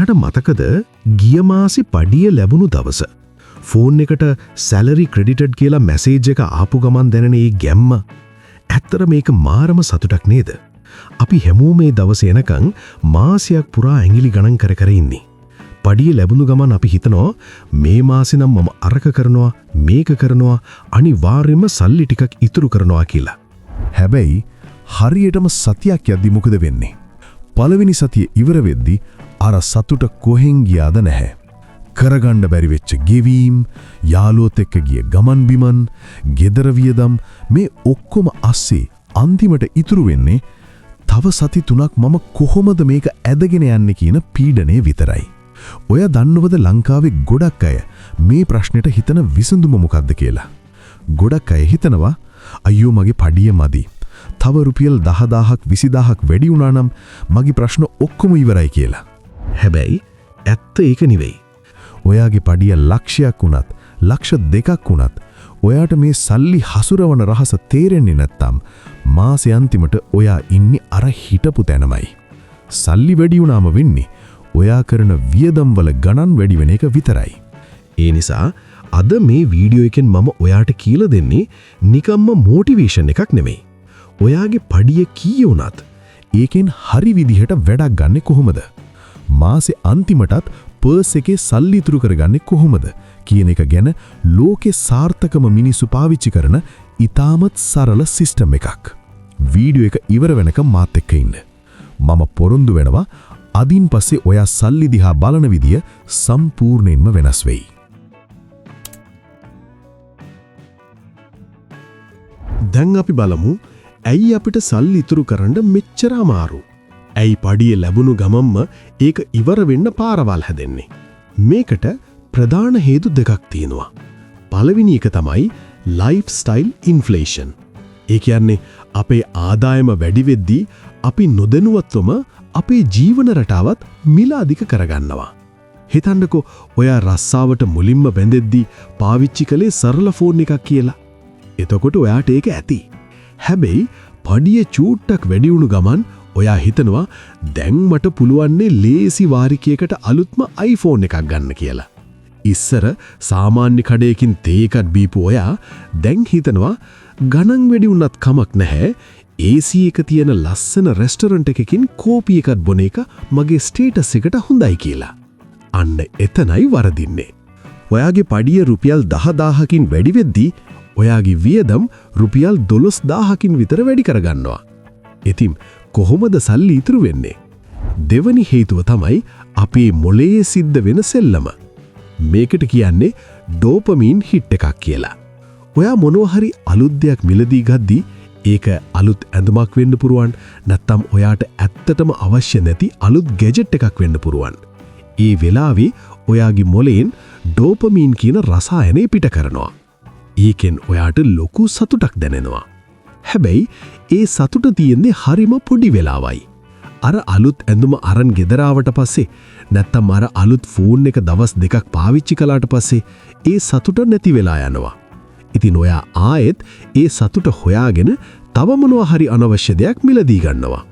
ඔයාට මතකද ගිය මාසේ පඩිය ලැබුණු දවස ෆෝන් එකට සැලරි ක්‍රෙඩිටඩ් කියලා මැසේජ් එක ආපු ගමන් දැනෙන ඒ ගැම්ම? ඇත්තට මේක මාරම සතුටක් නේද? අපි හැමෝම මේ දවසේ එනකන් මාසයක් පුරා ඇඟිලි ගණන් කර කර ඉන්නේ. පඩිය ලැබුණු ගමන් අපි හිතනවා මේ මාසේ නම් මම අරක කරනවා මේක කරනවා අනිවාර්යයෙන්ම සල්ලි ටිකක් ඉතුරු කරනවා කියලා. හැබැයි හරියටම සතියක් යද්දි මොකද වෙන්නේ? පළවෙනි සතිය ඉවර වෙද්දි අර සතුට කොහෙන් ගියාද නැහැ. කරගන්න බැරි වෙච්ච ගෙවීම්, යාළුවොත් එක්ක ගිය ගමන් බිමන්, ගෙදර වියදම් මේ ඔක්කොම අස්සේ අන්තිමට ඉතුරු වෙන්නේ තව සති 3ක් මම කොහොමද මේක ඇදගෙන යන්නේ කියන පීඩනය විතරයි. ඔය දන්නවද ලංකාවේ ගොඩක් අය මේ ප්‍රශ්නෙට හිතන විසඳුම මොකක්ද කියලා? ගොඩක් අය හිතනවා අයියෝ මගේ පඩිය මදි. තව රුපියල් 10000ක් 20000ක් වැඩි වුණා නම් මගේ ප්‍රශ්න ඔක්කොම ඉවරයි කියලා. හැබැයි ඇත්ත ඒක නෙවෙයි. ඔයාගේ පඩිය ලක්ෂයක් වුණත්, ලක්ෂ 2ක් වුණත් ඔයාට මේ සල්ලි හසුරවන රහස තේරෙන්නේ නැත්නම් මාසේ අන්තිමට ඔයා ඉන්නේ අර හිටපු තැනමයි. සල්ලි වැඩි වුණාම වෙන්නේ ඔයා කරන වියදම් වල ගණන් වැඩි වෙන එක විතරයි. ඒ නිසා අද මේ වීඩියෝ එකෙන් මම ඔයාට කියලා දෙන්නේ නිකම්ම මොටිවේෂන් එකක් නෙමෙයි. ඔයාගේ පඩිය කීය වුණත් ඒකෙන් හරි විදිහට වැඩක් ගන්නෙ කොහොමද? මාසේ අන්තිමටත් පර්ස් එකේ සල්ලි ඉතුරු කරගන්නේ කොහොමද කියන එක ගැන ලෝකේ සාර්ථකම මිනිස්සු පාවිච්චි කරන ඉතාමත් සරල සිස්ටම් එකක්. වීඩියෝ එක ඉවර වෙනකම් මාත් එක්ක ඉන්න. මම පොරොන්දු වෙනවා අදින් පස්සේ ඔයා සල්ලි දිහා බලන විදිය සම්පූර්ණයෙන්ම වෙනස් වෙයි. දැන් අපි බලමු ඇයි අපිට සල්ලි ඉතුරු කරන්න මෙච්චර අමාරු? ඇයි පඩිය ලැබුණු ගමම්ම ඒක ඉවර වෙන්න පාරවල් හැදෙන්නේ? මේකට ප්‍රධාන හේතු දෙකක් තියෙනවා. පළවෙනි එක තමයි ලයිෆ්ස්ටයිල් ඉන්ෆ්ලේෂන්. ඒ කියන්නේ අපේ ආදායම වැඩි වෙද්දී අපි නොදැනුවත්වම අපේ ජීවන රටාවත් මිල අධික කරගන්නවා. හිතන්නකෝ ඔයා රස්සාවට මුලින්ම බැඳෙද්දී පාවිච්චි කළේ සරල ෆෝන් එකක් කියලා. එතකොට ඔයාට ඒක ඇති. හැබැයි පඩිය චූට්ටක් වැඩි වුණු ගමන් ඔයා හිතනවා දැන් මට පුළුවන්නේ ලේසි වාරිකයකට අලුත්ම iPhone එකක් ගන්න කියලා. ඉස්සර සාමාන්‍ය කඩයකින් තේ එකක් බීපු ඔයා දැන් හිතනවා ගණන් වැඩි වුණත් කමක් නැහැ AC එක තියෙන ලස්සන රෙස්ටොරන්ට් එකකින් කෝපි එකක් බොන එක මගේ ස්ටේටස් එකට හොඳයි කියලා. අන්න එතනයි වරදින්නේ. ඔයාගේ පඩිය රුපියල් 10000කින් වැඩි වෙද්දී ඔයාගේ වියදම් රුපියල් 12000කින් විතර වැඩි කරගන්නවා. ඉතින් කොහොමද සල්ලි ඉතුරු වෙන්නේ? දෙවනි හේතුව තමයි අපේ මොළයේ සිද්ධ වෙන සෙල්ලම. මේකට කියන්නේ ඩෝපමීන් හිට් එකක් කියලා. ඔයා මොනවා හරි අලුත් දෙයක් මිලදී ගද්දී ඒක අලුත් ඇඳුමක් වෙන්න පුරුවන්, නැත්නම් ඔයාට ඇත්තටම අවශ්‍ය නැති අලුත් ගැජට් එකක් වෙන්න පුරුවන්. ඒ වෙලාවේ ඔයාගේ මොළයෙන් ඩෝපමීන් කියන රසායනය පිට කරනවා. ඒකෙන් ඔයාට ලොකු සතුටක් දැනෙනවා. හැබැයි ඒ සතුට තියෙන්නේ හරිම පොඩි වෙලාවයි. අර අලුත් ඇඳුම අරන් ගෙදර ආවට පස්සේ නැත්තම් අර අලුත් ෆෝන් එක දවස් 2ක් පාවිච්චි කළාට පස්සේ ඒ සතුට නැති වෙලා යනවා. ඉතින් ඔයා ආයෙත් ඒ සතුට හොයාගෙන තව මොනවා හරි අනවශ්‍ය දෙයක් මිලදී ගන්නවා.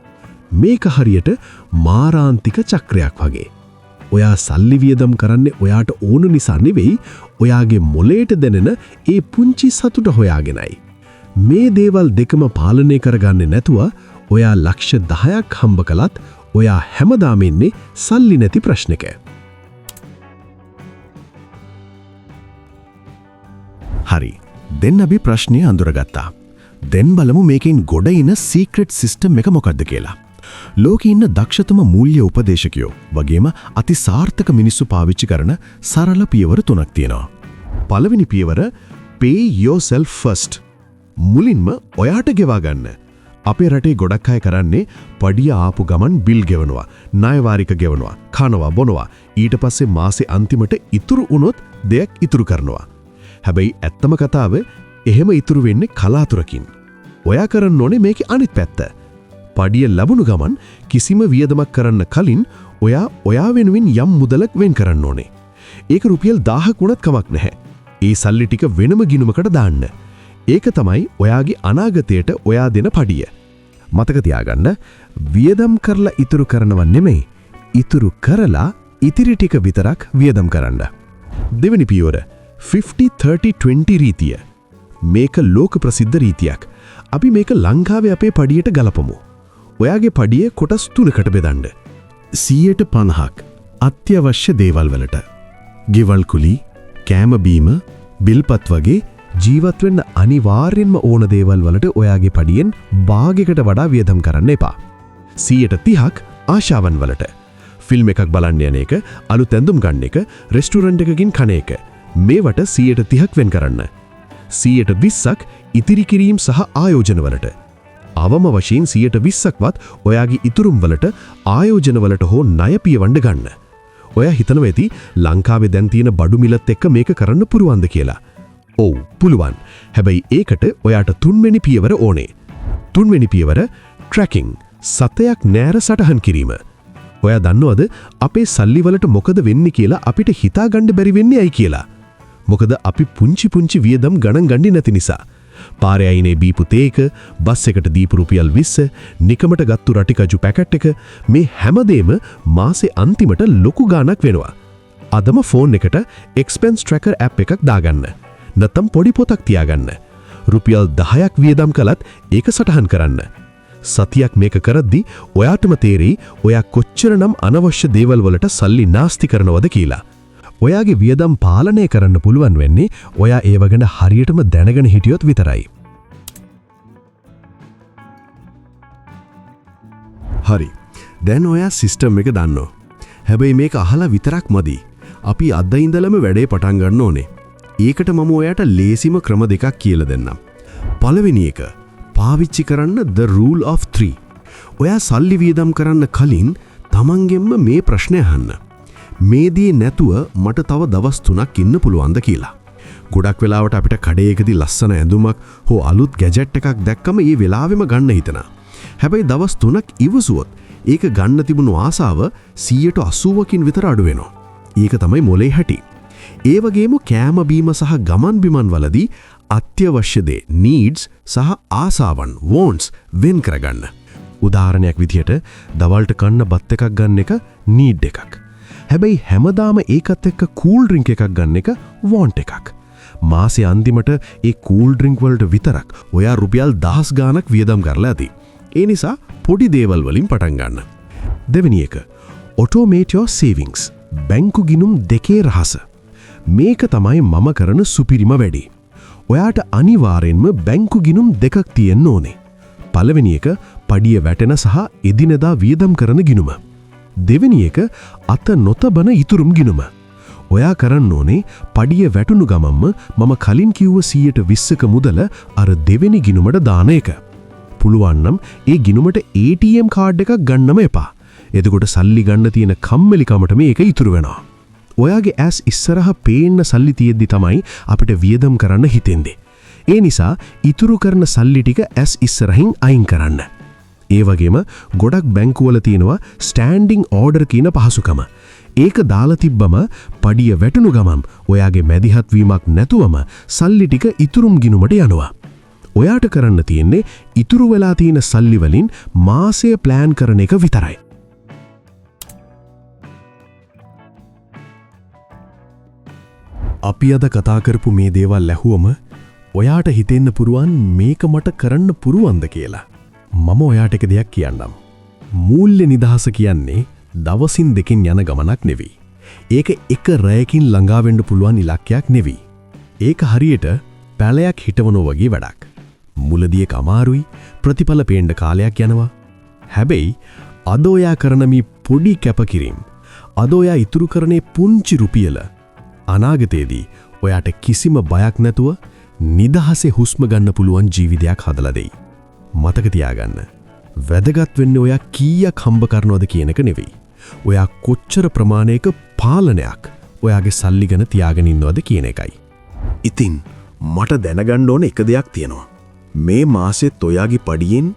මේක හරියට මාරාන්තික චක්‍රයක් වගේ. ඔයා සල්ලි වියදම් කරන්නේ ඔයාට ඕන නිසා නෙවෙයි, ඔයාගේ මොළයට දැනෙන ඒ පුංචි සතුට හොයාගෙනයි. මේ දේවල් දෙකම පාලනය කරගන්නේ නැතුව ඔයා ලක්ෂ 10ක් හම්බ කළත් ඔයා හැමදාම ඉන්නේ සල්ලි නැති ප්‍රශ්නක. හරි. දැන් අපි ප්‍රශ්නේ අඳුරගත්තා. දැන් බලමු මේකෙන් ගොඩ ඉන සීක්‍රට් සිස්ටම් එක මොකක්ද කියලා. ලෝකේ ඉන්න දක්ෂතම මූල්‍ය උපදේශකයෝ වගේම අති සාර්ථක මිනිස්සු පාවිච්චි කරන සරල පියවර 3ක් තියෙනවා. පළවෙනි පියවර pay yourself first. මුලින්ම ඔයාට ගෙවා ගන්න. අපේ රටේ ගොඩක් අය කරන්නේ පඩිය ආපු ගමන් බිල් ගෙවනවා, ණය වාරික ගෙවනවා, කනවා බොනවා. ඊට පස්සේ මාසේ අන්තිමට ඉතුරු වුණොත් දෙයක් ඉතුරු කරනවා. හැබැයි ඇත්තම කතාව එහෙම ඉතුරු වෙන්නේ කලාතුරකින්. ඔයා කරන්න ඕනේ මේකේ අනිත් පැත්ත. පඩිය ලැබුණු ගමන් කිසිම වියදමක් කරන්න කලින් ඔයා වෙනුවෙන් යම් මුදලක් වෙන් කරන්න ඕනේ. ඒක රුපියල් 1000ක් වුණත් කමක් නැහැ. ඒ සල්ලි ටික වෙනම ගිණුමකට දාන්න. ඒක තමයි ඔයාගේ අනාගතයට ඔයා දෙන පඩිය. මතක තියාගන්න, වියදම් කරලා ඉතුරු කරනව නෙමෙයි, ඉතුරු කරලා ඉතිරි ටික විතරක් වියදම් කරන්න. දෙවැනි පියවර 50-30-20 රීතිය. මේක ලෝක ප්‍රසිද්ධ රීතියක්. අපි මේක ලංකාවේ අපේ පඩියට ගලපමු. ඔයාගේ පඩිය කොටස් 3කට බෙදන්න. 50% අත්‍යවශ්‍ය දේවල් වලට. ගෙවල් කුලි, කෑම බීම, බිල්පත් වගේ ජීවත් වෙන්න අනිවාර්යෙන්ම ඕන දේවල් වලට ඔයාගේ පඩියෙන් භාගයකට වඩා වියදම් කරන්න එපා. 30%ක් ආශාවන් වලට. ෆිල්ම් එකක් බලන්න යන එක, අලුත් ඇඳුම් ගන්න එක, රෙස්ටුරන්ට් එකකින් කන එක. මේවට 30%ක් වෙන් කරන්න. 20%ක් ඉතිරි කිරීම සහ ආයෝජන වලට. අවම වශයෙන් 20%ක්වත් ඔයාගේ ඉතුරුම් වලට ආයෝජන වලට හෝ ණය පියවන්න ගන්න. ඔයා හිතනවා ඇති ලංකාවේ දැන් තියෙන බඩු මිලත් එක්ක මේක කරන්න පුරුවන්ද කියලා. ඔව් පුළුවන්. හැබැයි ඒකට ඔයාට 3 වෙනි පියවර ඕනේ. 3 වෙනි පියවර ට්‍රැකින්, සතයක් නෑර සටහන් කිරීම. ඔයා දන්නවද අපේ සල්ලි වලට මොකද වෙන්නේ කියලා අපිට හිතා ගන්න බැරි වෙන්නේ ඇයි කියලා? මොකද අපි පුංචි වියදම් ගණන් ගන්නේ නැති නිසා. පාරේ අයිනේ බීපු තේක, බස් එකට දීපු රුපියල් 20, නිකමට ගත්තු රටිකජු පැකට් එක, මේ හැමදේම මාසේ අන්තිමට ලොකු ගාණක් වෙනවා. අදම ෆෝන් එකට එක්ස්පෙන්ස් ට්‍රැකර් ඇප් එකක් දාගන්න. නැත්නම් පොඩි පොතක් තියාගන්න. රුපියල් 10ක් වියදම් කළත් ඒක සටහන් කරන්න. සතියක් මේක කරද්දි ඔයාටම තේරෙයි ඔයා කොච්චරනම් අනවශ්‍ය දේවල් වලට සල්ලි නාස්ති කරනවද කියලා. ඔයාගේ වියදම් පාලනය කරන්න පුළුවන් වෙන්නේ ඔයා ඒව ගැන හරියටම දැනගෙන හිටියොත් විතරයි. හරි. දැන් ඔයා සිස්ටම් එක දන්නෝ. හැබැයි මේක අහලා විතරක් මදි. අපි අද ඉඳලම වැඩේ පටන් ගන්න ඕනේ. ඒකට මම ඔයාට ලේසිම ක්‍රම දෙකක් කියලා දෙන්නම්. පළවෙනි එක පාවිච්චි කරන්න the rule of 3. ඔයා සල්ලි වියදම් කරන්න කලින් තමන්ගෙන්ම මේ ප්‍රශ්නය අහන්න. මේ දේ නැතුව මට තව දවස් 3ක් ඉන්න පුළුවන්ද කියලා. ගොඩක් වෙලාවට අපිට කඩේකදී ලස්සන ඇඳුමක් හෝ අලුත් ගැජට් එකක් දැක්කම ඒ වෙලාවෙම ගන්න හිතනවා. හැබැයි දවස් 3ක් ඉවසුවොත් ඒක ගන්න තිබුණු ආසාව 80%කින් විතර අඩු වෙනවා. ඒක තමයි මොලේ හැටි. ඒ වගේම කෑම බීම සහ ගමන් බිමන් වලදී අත්‍යවශ්‍ය දේ needs සහ ආසාවන් wants වෙන් කරගන්න. උදාහරණයක් විදියට දවල්ට කන්න බත් එකක් ගන්න එක need එකක්. හැබැයි හැමදාම ඒකත් එක්ක කූල් ඩ්‍රින්ක් එකක් ගන්න එක want එකක්. මාසේ අන්තිමට ඒ කූල් ඩ්‍රින්ක් වලට විතරක් ඔයා රුපියල් 10 ගාණක් වියදම් කරලා ඇති. ඒ නිසා පොඩි දේවල් වලින් පටන් ගන්න. දෙවෙනි එක automate your savings. බැංකු ගිණුම් දෙකේ රහස. මේක තමයි මම කරන සුපිරිම වැඩේ. ඔයාට අනිවාර්යෙන්ම බැංකු ගිණුම් දෙකක් තියෙන්න ඕනේ. පළවෙනි එක පඩිය වැටෙන සහ එදිනෙදා වියදම් කරන ගිණුම. දෙවෙනි එක අත නොතබන ඉතුරුම් ගිණුම. ඔයා කරන්න ඕනේ පඩිය වැටුණු ගමම්ම මම කලින් කිව්ව 120ක මුදල අර දෙවෙනි ගිණුමට දාන එක. පුළුවන් නම් ඒ ගිණුමට ATM කාඩ් එකක් ගන්නම එපා. එතකොට සල්ලි ගන්න තියෙන කම්මැලිකමට මේක ඉතුරු වෙනවා. ඔයාගේ ඇස් ඉස්සරහ පේන්න සල්ලි තියෙද්දි තමයි අපිට වියදම් කරන්න හිතෙන්නේ. ඒ නිසා ඉතුරු කරන සල්ලි ටික ඇස් ඉස්සරහින් අයින් කරන්න. ඒ වගේම ගොඩක් බැංකුවල තියෙනවා ස්ටෑන්ඩින් ඕඩර් කියන පහසුකම. ඒක දාලා තිබ්බම පඩිය වැටුණු ගමන් ඔයාගේ මැදිහත් වීමක් නැතුවම සල්ලි ටික ඉතුරුම් ගිණුමට යනවා. ඔයාට කරන්න තියෙන්නේ ඉතුරු වෙලා තියෙන සල්ලි වලින් මාසය ප්ලෑන් කරන එක විතරයි. අපි අද කතා කරපු මේ දේවල් ඇහුවම ඔයාට හිතෙන්න පුරුවන් මේක මට කරන්න පුරුවන්ද කියලා. මම ඔයාට එක දෙයක් කියන්නම්. මූල්‍ය නිදහස කියන්නේ දවසින් දෙකින් යන ගමනක් නෙවෙයි. ඒක එක රැයකින් ළඟා වෙන්න පුළුවන් ඉලක්කයක් නෙවෙයි. ඒක හරියට පැලයක් හිටවනෝ වගේ වැඩක්. මුලදී ඒක අමාරුයි, ප්‍රතිඵල පේන්න කාලයක් යනවා. හැබැයි අද ඔයා කරන මේ පොඩි කැපකිරීම, අද ඔයා ඉතුරු කරන්නේ පුංචි රුපියල අනාගතයේදී ඔයාට කිසිම බයක් නැතුව නිදහසේ හුස්ම ගන්න පුළුවන් ජීවිතයක් හදලා දෙයි. මතක තියාගන්න. වැදගත් වෙන්නේ ඔයා කීයක් හම්බ කරනවද කියන එක නෙවෙයි. ඔයා කොච්චර ප්‍රමාණයක පාලනයක් ඔයාගේ සල්ලි ගැන තියාගෙන ඉන්නවද කියන එකයි. ඉතින් මට දැනගන්න ඕන එක දෙයක් තියෙනවා. මේ මාසෙත් ඔයාගේ පඩියෙන්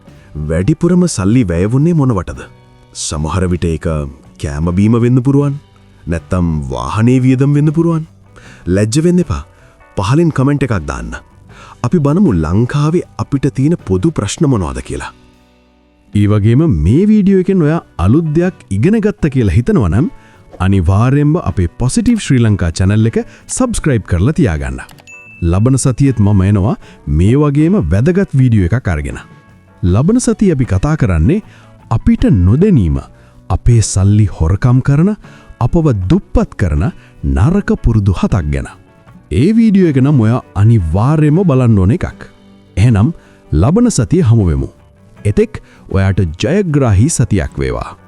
වැඩිපුරම සල්ලි වැය වුණේ මොනවටද? සමහර විට ඒක කෑම බීම වෙන්න පුරුවන්. නැත්තම් වාහනේ වියදම් වෙන්න පුරුවන්. ලැජ්ජ වෙන්න එපා. පහලින් කමෙන්ට් එකක් දාන්න. අපි බලමු ලංකාවේ අපිට තියෙන පොදු ප්‍රශ්න මොනවද කියලා. ඒ වගේම මේ වීඩියෝ එකෙන් ඔයා අලුත් දෙයක් ඉගෙන ගත්ත කියලා හිතනවා නම් අනිවාර්යෙන්ම අපේ පොසිටිව් ශ්‍රී ලංකා channel එක subscribe කරලා තියාගන්න. ලබන සතියේත් මම එනවා මේ වගේම වැදගත් වීඩියෝ එකක් අරගෙන. ලබන සතිය අපි කතා කරන්නේ අපිට නොදැනීම අපේ සල්ලි හොරකම් කරන අපව දුප්පත් කරන නරක පුරුදු 7ක් ගැන. ඒ වීඩියෝ එක නම් ඔයා අනිවාර්යයෙන්ම බලන්න ඕන එකක්. එහෙනම් ලබන සතිය හමු වෙමු. එතෙක් ඔයාට ජයග්‍රාහී සතියක් වේවා.